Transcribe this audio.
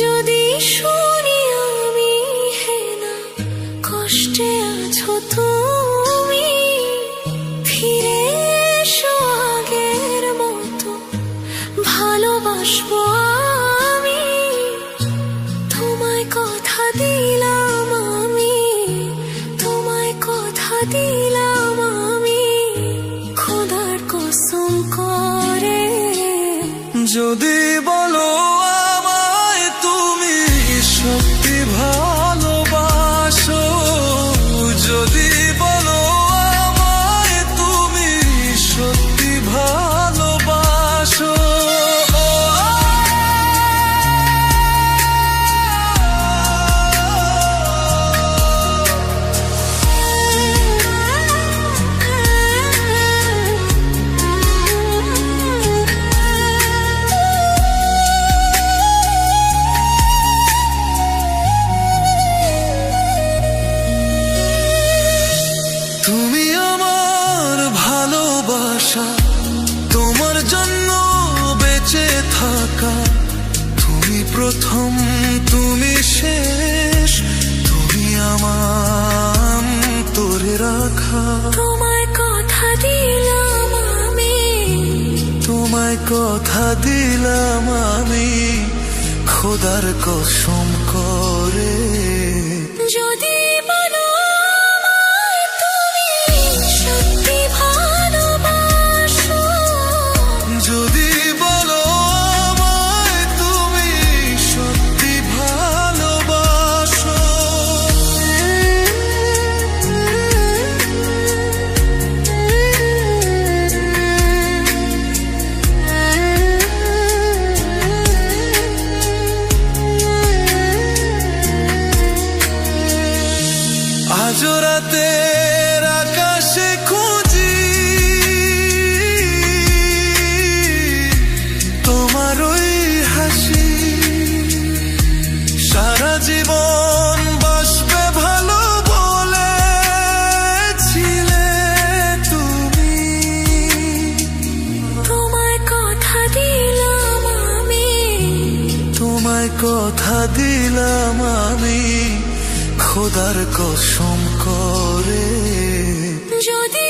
যদি শুনি আমি হেনা কষ্টে আছো তুমি, ফিরে এসো আগের মতো ভালোবাসবো আমি। তোমায় কথা দিলাম আমি, তোমায় কথা দিলাম আমি, খোদার কসম করে। যদি বলো আমায় তুমি সত্যি ভালোবাসো, যদি বলো আমায় তুমি সত্যি ভালোবাসো, তুমি আমার ভালোবাসা, তোমার জন্য বেঁচে থাকা, তুমি প্রথম তুমি শেষ, তুমি আমার তোরে রাখা। তোমায় কথা দিলাম আমি, তোমায় কথা দিলাম আমি, খোদার কসম করে। যদি বলো আমায় তুমি সত্যি ভালোবাসো, যদি বলো আমায় তুমি সত্যি ভালোবাসো, আজ রাতের আকাশে খুঁজি তোমার ওই হাসি, সারা জীবন বাসবে ভালো বলেছিলে তুমি। তোমায় কথা দিলাম আমি, তোমায় কথা দিলাম আমি, খোদার কসম করে। যদি